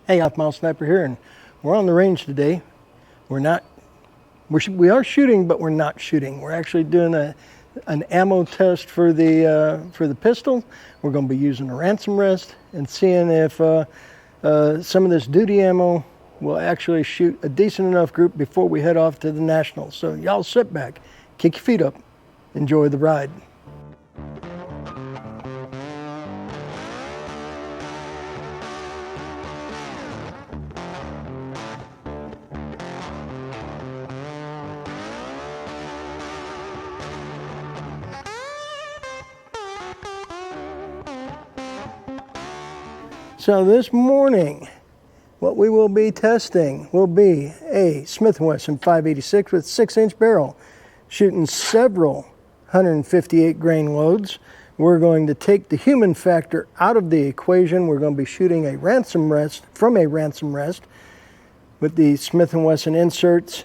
Hey, Halfmilesniper here, and we're on the range today. We are shooting, but we're not shooting. We're actually doing an ammo test for the pistol. We're going to be using a ransom rest and seeing if some of this duty ammo will actually shoot a decent enough group before we head off to the Nationals. So y'all sit back, kick your feet up, enjoy the ride. So this morning, what we will be testing will be a Smith & Wesson 586 with 6-inch barrel, shooting several 158 grain loads. We're going to take the human factor out of the equation. We're going to be shooting a ransom rest from a ransom rest with the Smith & Wesson inserts.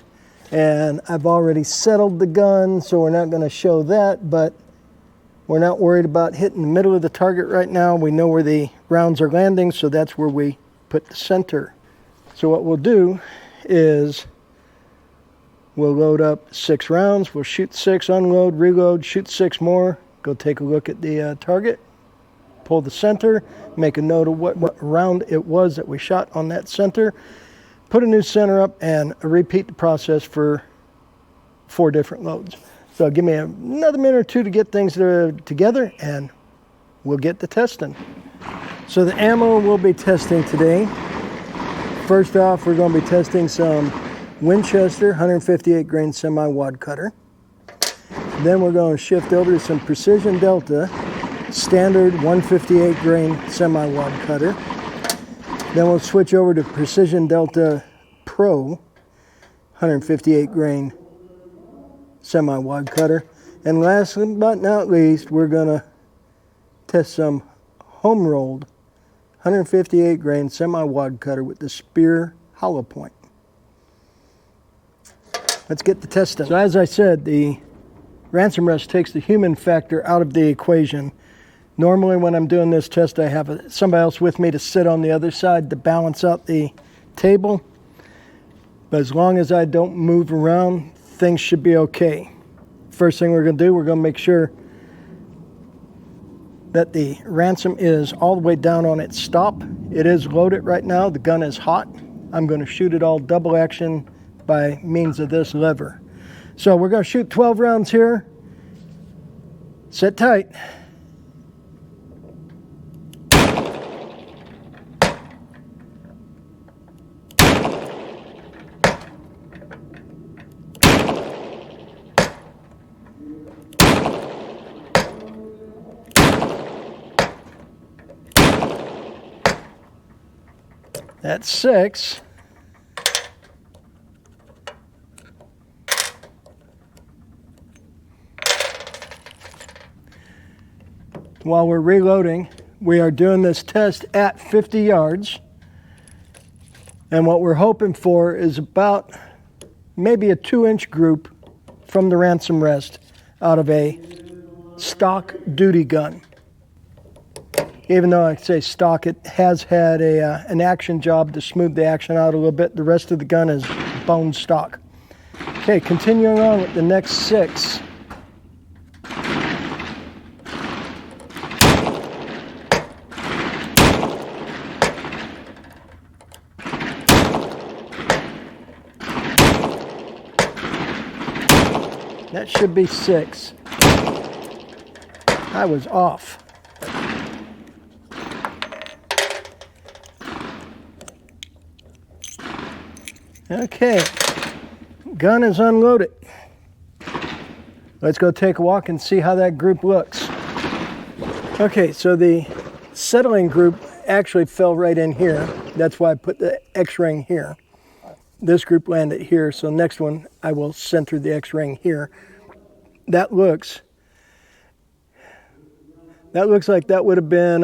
And I've already settled the gun, so we're not going to show that, but we're not worried about hitting the middle of the target right now. We know where the rounds are landing, so that's where we put the center. So what we'll do is we'll load up 6 rounds. We'll shoot 6, unload, reload, shoot 6 more. Go take a look at the target, pull the center, make a note of what round it was that we shot on that center, put a new center up, and repeat the process for 4 different loads. So give me another minute or two to get things together, and we'll get to testing. So the ammo we'll be testing today. First off, we're going to be testing some Winchester 158 grain semi-wad cutter. Then we're going to shift over to some Precision Delta standard 158 grain semi-wad cutter. Then we'll switch over to Precision Delta Pro 158 grain semi-wad cutter. And last but not least, we're going to test some home rolled 158 grain semi-wad cutter with the Spear hollow point. Let's get the testing. So as I said, the ransom rest takes the human factor out of the equation. Normally when I'm doing this test, I have somebody else with me to sit on the other side to balance out the table. But as long as I don't move around, things should be okay. First thing we're going to do, we're going to make sure that the ransom is all the way down on its stop. It is loaded right now. The gun is hot. I'm going to shoot it all double action by means of this lever. So we're going to shoot 12 rounds here. Sit tight. That's 6. While we're reloading, we are doing this test at 50 yards. And what we're hoping for is about maybe a 2-inch group from the ransom rest out of a stock duty gun. Even though I say stock, it has had an action job to smooth the action out a little bit. The rest of the gun is bone stock. Okay, continuing on with the next 6. That should be 6. I was off. Okay, gun is unloaded. Let's go take a walk and see how that group looks. Okay, so the settling group actually fell right in here. That's why I put the X-ring here. This group landed here, so next one I will center the X-ring here. That looks like that would have been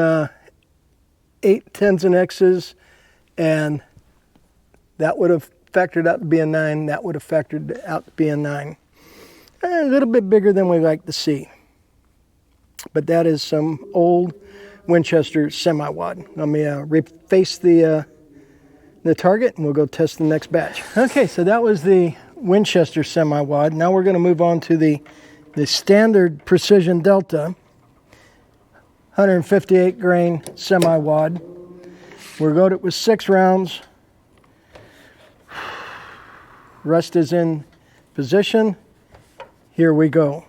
8 10s and X's, and that would have factored out to be a 9. That would have factored out to be a 9. A little bit bigger than we like to see. But that is some old Winchester semi-wad. Let me reface the target and we'll go test the next batch. Okay, so that was the Winchester semi-wad. Now we're going to move on to the standard Precision Delta 158 grain semi-wad. We're loaded with 6 rounds. Rest is in position. Here we go.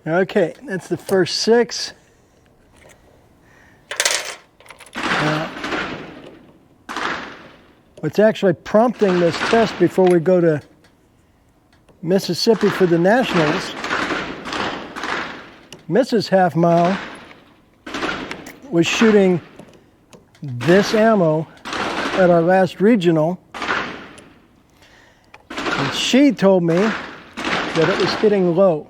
Okay, that's the first 6. What's actually prompting this test before we go to Mississippi for the Nationals, Mrs. Half Mile was shooting this ammo at our last regional, and she told me that it was hitting low.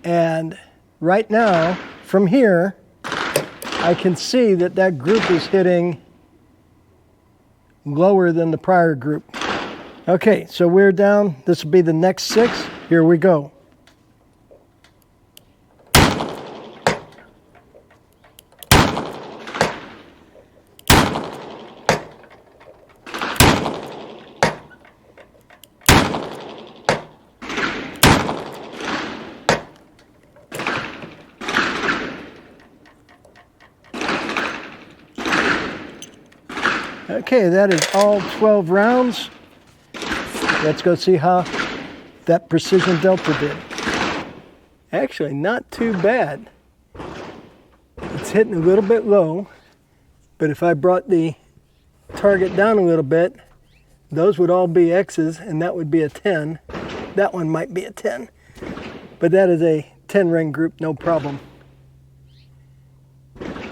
And right now, from here, I can see that that group is hitting lower than the prior group. Okay, so we're down. This will be the next 6. Here we go. Okay, that is all 12 rounds. Let's go see how that Precision Delta did. Actually, not too bad. It's hitting a little bit low, but if I brought the target down a little bit, those would all be X's, and that would be a 10. That one might be a 10, but that is a 10 ring group, no problem.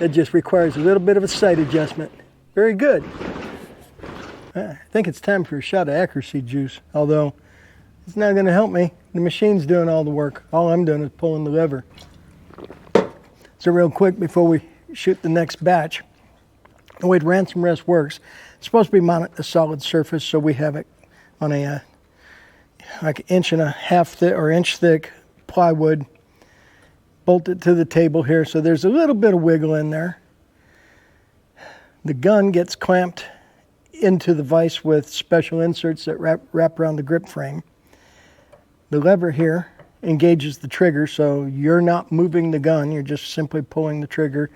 It just requires a little bit of a sight adjustment. Very good. I think it's time for a shot of accuracy juice, although it's not going to help me. The machine's doing all the work. All I'm doing is pulling the lever. So real quick before we shoot the next batch, the way ransom rest works, it's supposed to be mounted on a solid surface, so we have it on a like 1.5 thick or inch thick plywood, bolted to the table here, so there's a little bit of wiggle in there. The gun gets clamped into the vise with special inserts that wrap around the grip frame. The lever here engages the trigger, so you're not moving the gun, you're just simply pulling the trigger.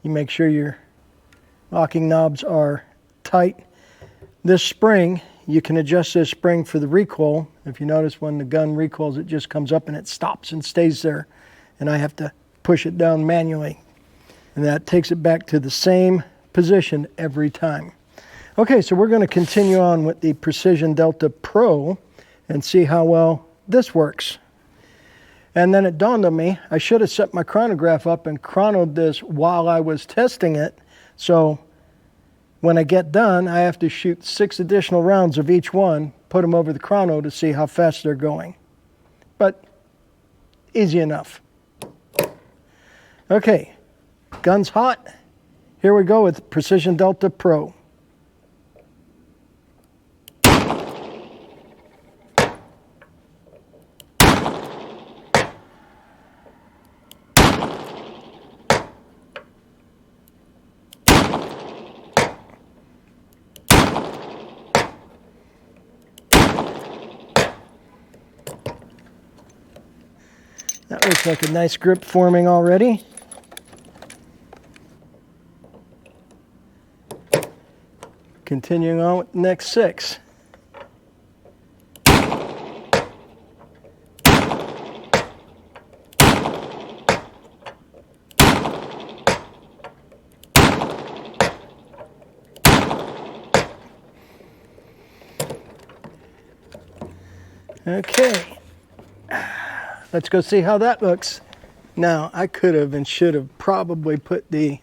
You make sure your locking knobs are tight. This spring, you can adjust this spring for the recoil. If you notice, when the gun recoils, it just comes up and it stops and stays there, and I have to push it down manually, and that takes it back to the same position every time. Okay, so we're going to continue on with the Precision Delta Pro and see how well this works. And then it dawned on me, I should have set my chronograph up and chronoed this while I was testing it. So when I get done, I have to shoot 6 additional rounds of each one, put them over the chrono to see how fast they're going. But easy enough. Okay, gun's hot. Here we go with Precision Delta Pro. That looks like a nice grip forming already. Continuing on with the next 6. Okay, let's go see how that looks. Now, I could have and should have probably put the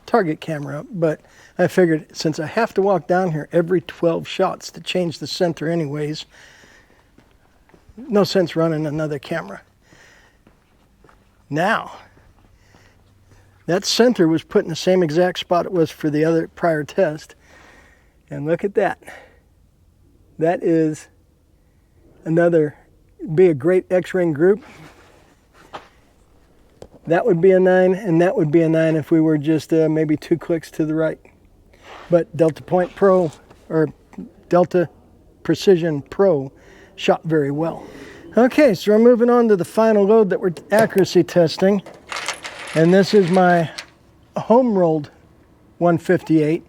target camera up, but I figured since I have to walk down here every 12 shots to change the center anyways, no sense running another camera. Now, that center was put in the same exact spot it was for the other prior test. And look at that. That is be a great X-ring group. That would be a 9, and that would be a 9 if we were just maybe 2 clicks to the right. But Delta Point Pro, or Delta Precision Pro, shot very well. Okay, so we're moving on to the final load that we're accuracy testing. And this is my home rolled 158.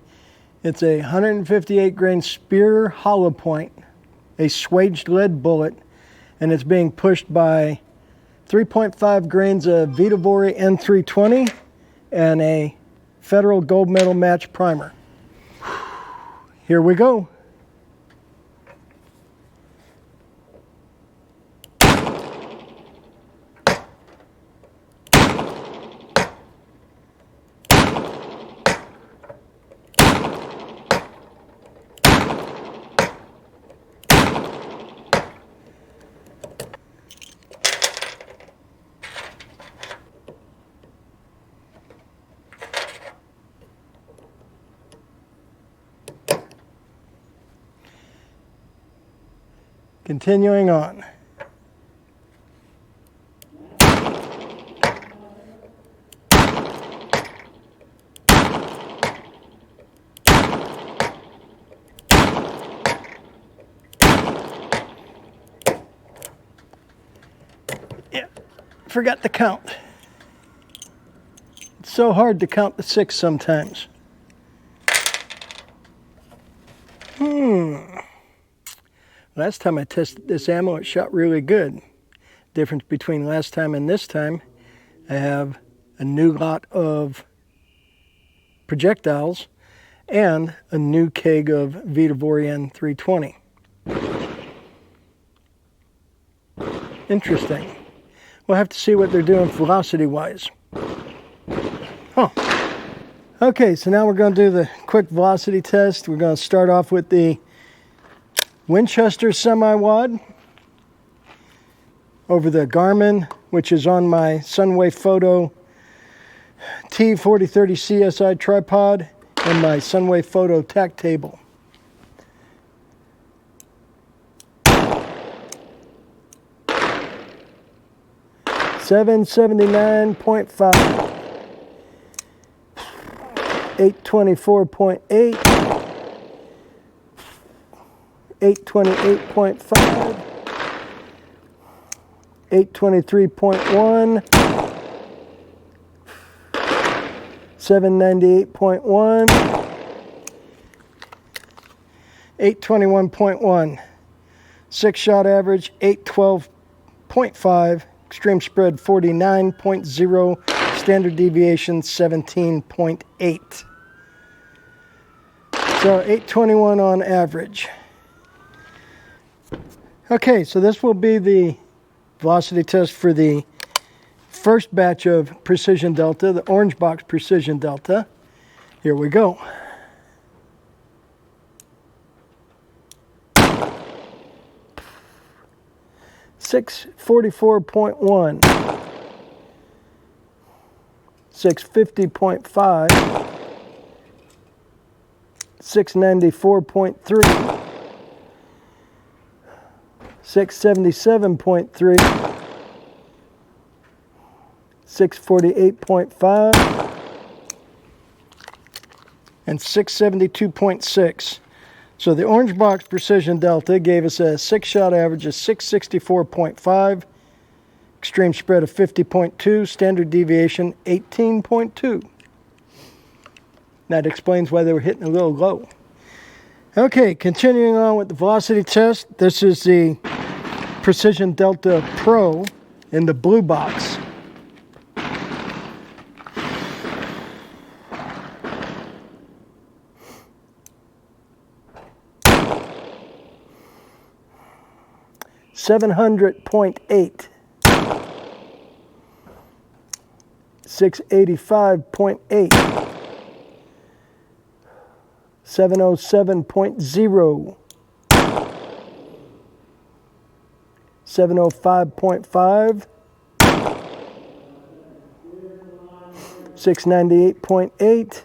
It's a 158 grain Spear hollow point, a swaged lead bullet, and it's being pushed by 3.5 grains of Vitavori N320 and a Federal Gold Medal Match primer. Here we go. Continuing on. Yeah, forgot to count. It's so hard to count the 6 sometimes. Last time I tested this ammo, it shot really good. Difference between last time and this time, I have a new lot of projectiles and a new keg of Vitavori N320. Interesting. We'll have to see what they're doing velocity-wise. Huh. Okay, so now we're going to do the quick velocity test. We're going to start off with the Winchester semi-wad over the Garmin, which is on my Sunway Photo T4030 CSI tripod and my Sunway Photo tack table. $779.5, 824.8, 828.5, 823.1, 798.1, 821.1, 6-shot average 812.5, extreme spread 49.0, standard deviation 17.8. So 821 on average. Okay, so this will be the velocity test for the first batch of Precision Delta, the Orange Box Precision Delta. Here we go. $644.1, 650.5, 694.3, 677.3, 648.5, and 672.6. So the Orange Box Precision Delta gave us a 6-shot average of 664.5, extreme spread of 50.2, standard deviation 18.2. That explains why they were hitting a little low. Okay, continuing on with the velocity test. This is the Precision Delta Pro in the blue box. $700.8, 685.8, 707.0, 705.5, 698.8,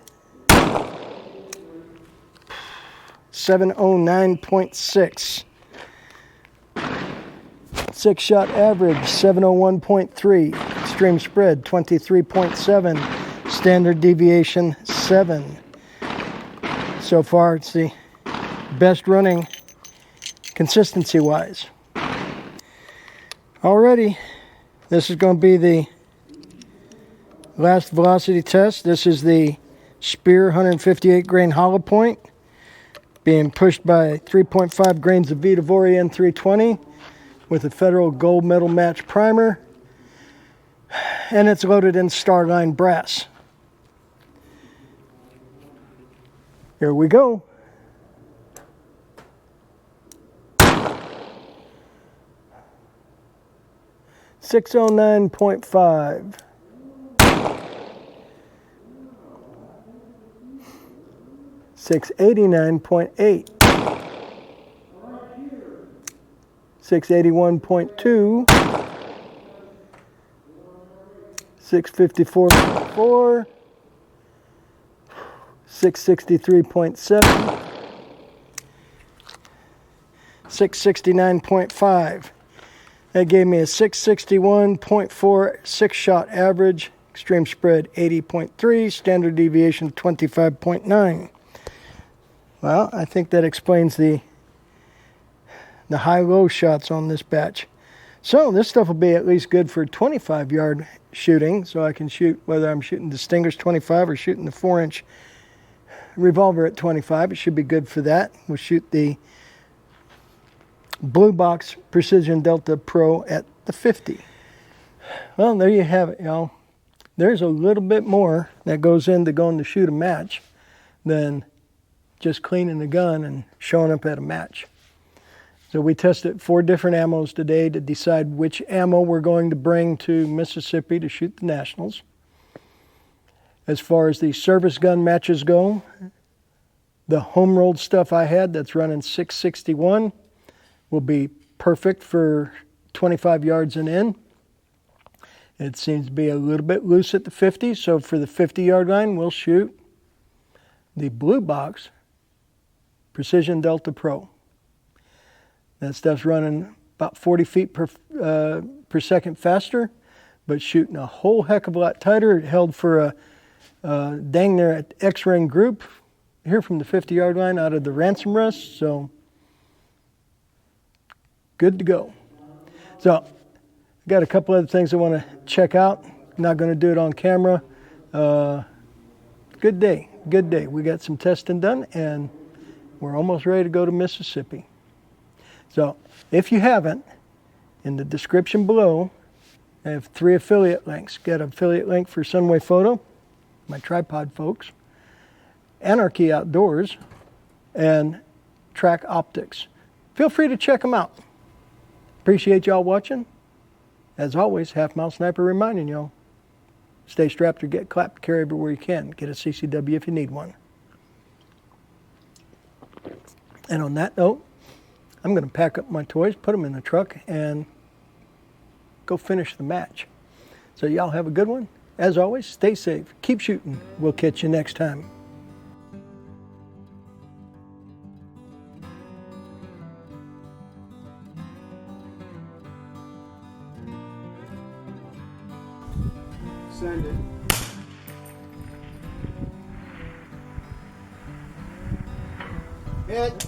709.6. 6-shot average, 701.3. Extreme spread, 23.7. Standard deviation, 7. So far, it's the best running consistency-wise. Alrighty, this is going to be the last velocity test. This is the Spear 158 grain hollow point being pushed by 3.5 grains of Vitavori N320 with a Federal Gold Medal Match primer, and it's loaded in Starline brass. Here we go. .609.5. 689.8. 681.2. 654.4. 663.7. 669.5. That gave me a 661.4 6-shot average, extreme spread 80.3, standard deviation 25.9. Well, I think that explains the high-low shots on this batch. So this stuff will be at least good for 25-yard shooting, so I can shoot whether I'm shooting Distinguished 25 or shooting the 4-inch revolver at 25. It should be good for that. We'll shoot the Blue Box Precision Delta Pro at the 50. Well, there you have it, y'all. There's a little bit more that goes into going to shoot a match than just cleaning the gun and showing up at a match. So we tested 4 different ammos today to decide which ammo we're going to bring to Mississippi to shoot the Nationals. As far as the service gun matches go, the home rolled stuff I had that's running 661 will be perfect for 25 yards and in. It seems to be a little bit loose at the 50, so for the 50-yard line, we'll shoot the Blue Box Precision Delta Pro. That stuff's running about 40 feet per second faster, but shooting a whole heck of a lot tighter. It held for a dang near X-ring group here from the 50-yard line out of the ransom rest, so good to go. So I've got a couple other things I want to check out. Not going to do it on camera. Good day, good day. We got some testing done and we're almost ready to go to Mississippi. So if you haven't, in the description below, I have 3 affiliate links. Got an affiliate link for Sunway Photo, my tripod folks, Anarchy Outdoors, and Track Optics. Feel free to check them out. Appreciate y'all watching. As always, Halfmilesniper reminding y'all, stay strapped or get clapped, carry everywhere you can. Get a CCW if you need one. And on that note, I'm going to pack up my toys, put them in the truck, and go finish the match. So y'all have a good one. As always, stay safe. Keep shooting. We'll catch you next time. Send it. Hit.